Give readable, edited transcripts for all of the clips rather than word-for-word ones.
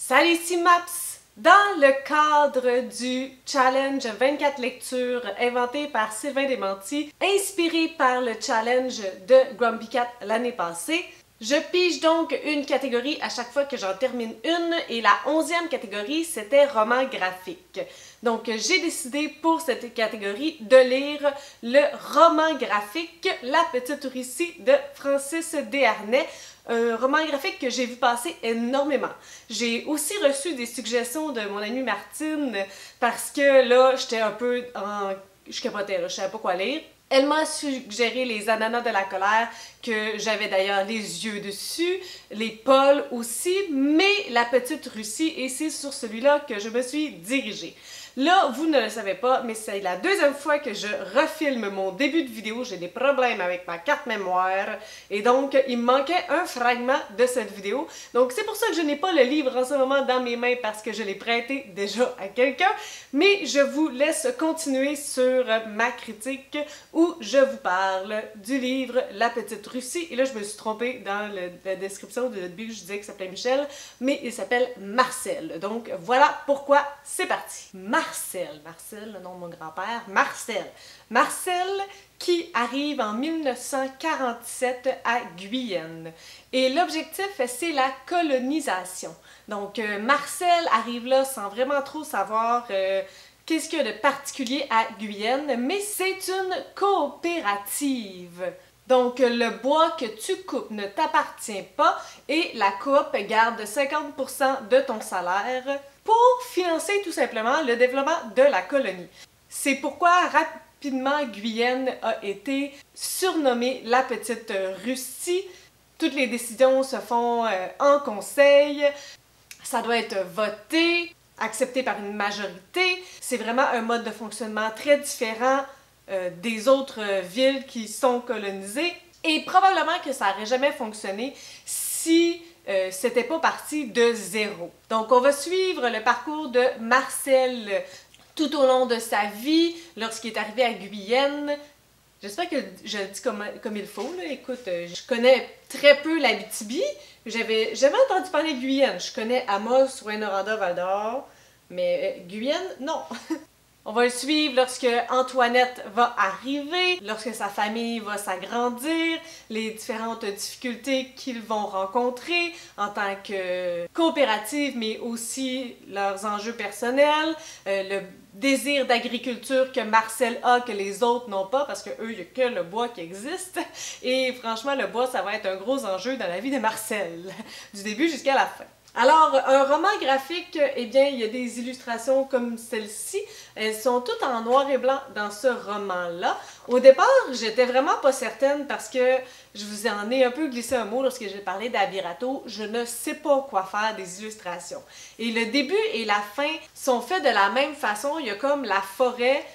Salut, ici Maps! Dans le cadre du challenge 24 lectures inventé par Sylvain Desmenties, inspiré par le challenge de Grumpy Cat l'année passée, je pige donc une catégorie à chaque fois que j'en termine une, et la 11e catégorie, c'était roman graphique. Donc j'ai décidé pour cette catégorie de lire le roman graphique La Petite Russie de Francis Desharnais, un roman graphique que j'ai vu passer énormément. J'ai aussi reçu des suggestions de mon amie Martine parce que là, j'étais un peu en... Je capotais, là, je savais pas quoi lire. Elle m'a suggéré les Ananas de la colère, que j'avais d'ailleurs les yeux dessus, les Pauls aussi, mais La Petite Russie, et c'est sur celui-là que je me suis dirigée. Là, vous ne le savez pas, mais c'est la deuxième fois que je refilme mon début de vidéo. J'ai des problèmes avec ma carte mémoire, et donc il me manquait un fragment de cette vidéo. Donc c'est pour ça que je n'ai pas le livre en ce moment dans mes mains, parce que je l'ai prêté déjà à quelqu'un, mais je vous laisse continuer sur ma critique où je vous parle du livre La Petite Russie. Et là, je me suis trompée dans la description de début, je disais qu'il s'appelait Michel, mais il s'appelle Marcel. Donc voilà pourquoi c'est parti. Marcel, le nom de mon grand-père, Marcel qui arrive en 1947 à Guyenne. Et l'objectif, c'est la colonisation. Donc Marcel arrive là sans vraiment trop savoir qu'est-ce qu'il y a de particulier à Guyenne, mais c'est une coopérative. Donc, le bois que tu coupes ne t'appartient pas et la coop garde 50% de ton salaire pour financer tout simplement le développement de la colonie. C'est pourquoi rapidement Guyenne a été surnommée la Petite Russie. Toutes les décisions se font en conseil, ça doit être voté, accepté par une majorité. C'est vraiment un mode de fonctionnement très différent des autres villes qui sont colonisées, et probablement que ça n'aurait jamais fonctionné si c'était pas parti de zéro. Donc on va suivre le parcours de Marcel tout au long de sa vie, lorsqu'il est arrivé à Guyenne. J'espère que je le dis comme il faut, là. Écoute, je connais très peu l'Abitibi, j'avais jamais entendu parler de Guyenne. Je connais Amos, Rouyn-Noranda, Val-d'Or, mais Guyenne, non. On va le suivre lorsque Antoinette va arriver, lorsque sa famille va s'agrandir, les différentes difficultés qu'ils vont rencontrer en tant que coopérative, mais aussi leurs enjeux personnels, le désir d'agriculture que Marcel a, que les autres n'ont pas, parce que eux, il n'y a que le bois qui existe. Et franchement, le bois, ça va être un gros enjeu dans la vie de Marcel, du début jusqu'à la fin. Alors, un roman graphique, eh bien, il y a des illustrations comme celle-ci. Elles sont toutes en noir et blanc dans ce roman-là. Au départ, j'étais vraiment pas certaine parce que je vous en ai un peu glissé un mot lorsque j'ai parlé d'Abirato. Je ne sais pas quoi faire des illustrations. Et le début et la fin sont faits de la même façon. Il y a comme la forêt...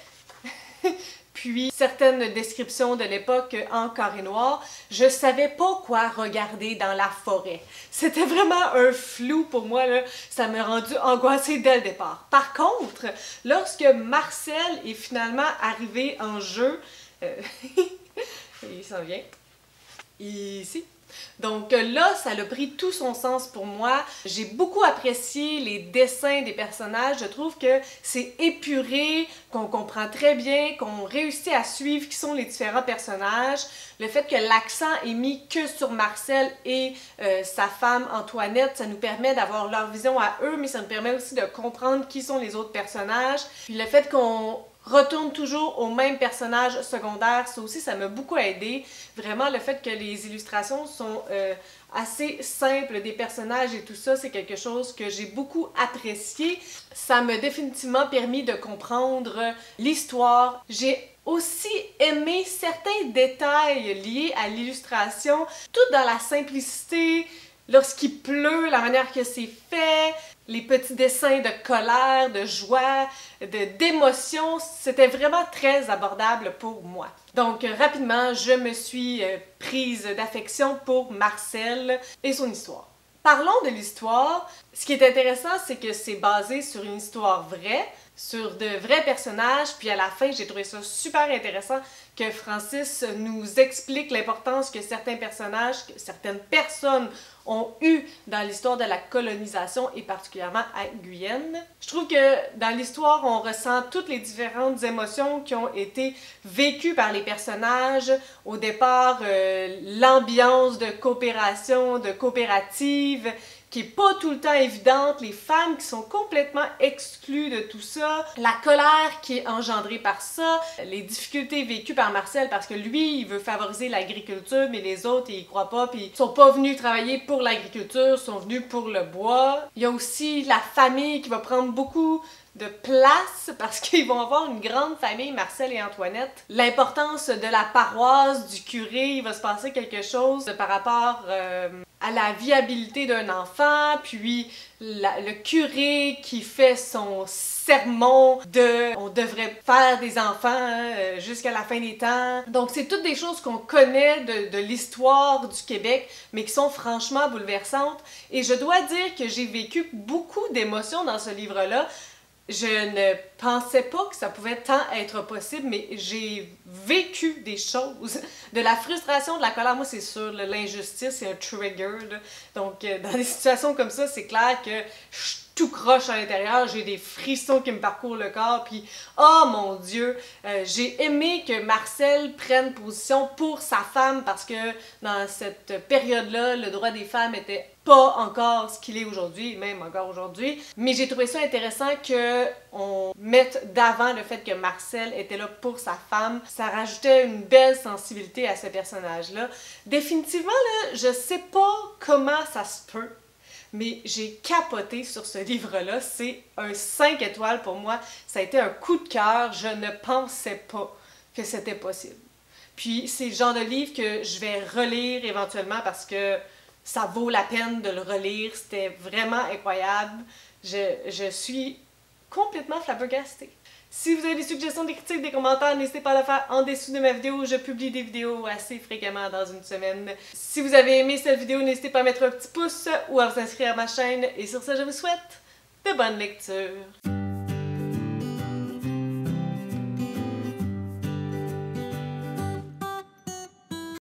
puis certaines descriptions de l'époque en carré noir, je savais pas quoi regarder dans la forêt. C'était vraiment un flou pour moi, là. Ça m'a rendu angoissée dès le départ. Par contre, lorsque Marcel est finalement arrivé en jeu, il s'en vient, ici. Donc là, ça a pris tout son sens pour moi. J'ai beaucoup apprécié les dessins des personnages. Je trouve que c'est épuré, qu'on comprend très bien, qu'on réussit à suivre qui sont les différents personnages. Le fait que l'accent est mis que sur Marcel et sa femme Antoinette, ça nous permet d'avoir leur vision à eux, mais ça nous permet aussi de comprendre qui sont les autres personnages. Puis le fait qu'on retourne toujours au même personnage secondaire, ça aussi, ça m'a beaucoup aidé. Vraiment, le fait que les illustrations sont assez simples des personnages et tout ça, c'est quelque chose que j'ai beaucoup apprécié. Ça m'a définitivement permis de comprendre l'histoire. J'ai aussi aimé certains détails liés à l'illustration, tout dans la simplicité. Lorsqu'il pleut, la manière que c'est fait, les petits dessins de colère, de joie, d'émotion, c'était vraiment très abordable pour moi. Donc rapidement, je me suis prise d'affection pour Marcel et son histoire. Parlons de l'histoire. Ce qui est intéressant, c'est que c'est basé sur une histoire vraie. sur de vrais personnages, puis à la fin, j'ai trouvé ça super intéressant que Francis nous explique l'importance que certains personnages, que certaines personnes ont eu dans l'histoire de la colonisation et particulièrement à Guyenne. Je trouve que dans l'histoire, on ressent toutes les différentes émotions qui ont été vécues par les personnages. Au départ, l'ambiance de coopération, de coopérative, qui est pas tout le temps évidente, les femmes qui sont complètement exclues de tout ça, la colère qui est engendrée par ça, les difficultés vécues par Marcel parce que lui, il veut favoriser l'agriculture, mais les autres, ils y croient pas, puis ils sont pas venus travailler pour l'agriculture, ils sont venus pour le bois. Il y a aussi la famille qui va prendre beaucoup de place parce qu'ils vont avoir une grande famille, Marcel et Antoinette. L'importance de la paroisse, du curé, il va se passer quelque chose par rapport à la viabilité d'un enfant, puis le curé qui fait son sermon de « on devrait faire des enfants jusqu'à la fin des temps ». Donc c'est toutes des choses qu'on connaît de l'histoire du Québec, mais qui sont franchement bouleversantes. Et je dois dire que j'ai vécu beaucoup d'émotions dans ce livre-là. Je ne pensais pas que ça pouvait tant être possible, mais j'ai vécu des choses. De la frustration, de la colère, moi c'est sûr, l'injustice c'est un trigger. Là. Donc dans des situations comme ça, c'est clair que je suis tout croche à l'intérieur, j'ai des frissons qui me parcourent le corps, puis oh mon Dieu, j'ai aimé que Marcel prenne position pour sa femme parce que dans cette période-là, le droit des femmes était pas encore ce qu'il est aujourd'hui, même encore aujourd'hui. Mais j'ai trouvé ça intéressant qu'on mette d'avant le fait que Marcel était là pour sa femme. Ça rajoutait une belle sensibilité à ce personnage-là. Définitivement, là, je sais pas comment ça se peut, mais j'ai capoté sur ce livre-là. C'est un 5 étoiles pour moi. Ça a été un coup de cœur. Je ne pensais pas que c'était possible. Puis c'est le genre de livre que je vais relire éventuellement parce que ça vaut la peine de le relire. C'était vraiment incroyable. Je suis complètement flabbergastée. Si vous avez des suggestions, des critiques, des commentaires, n'hésitez pas à le faire en dessous de ma vidéo. Je publie des vidéos assez fréquemment dans une semaine. Si vous avez aimé cette vidéo, n'hésitez pas à mettre un petit pouce ou à vous inscrire à ma chaîne. Et sur ce, je vous souhaite de bonnes lectures.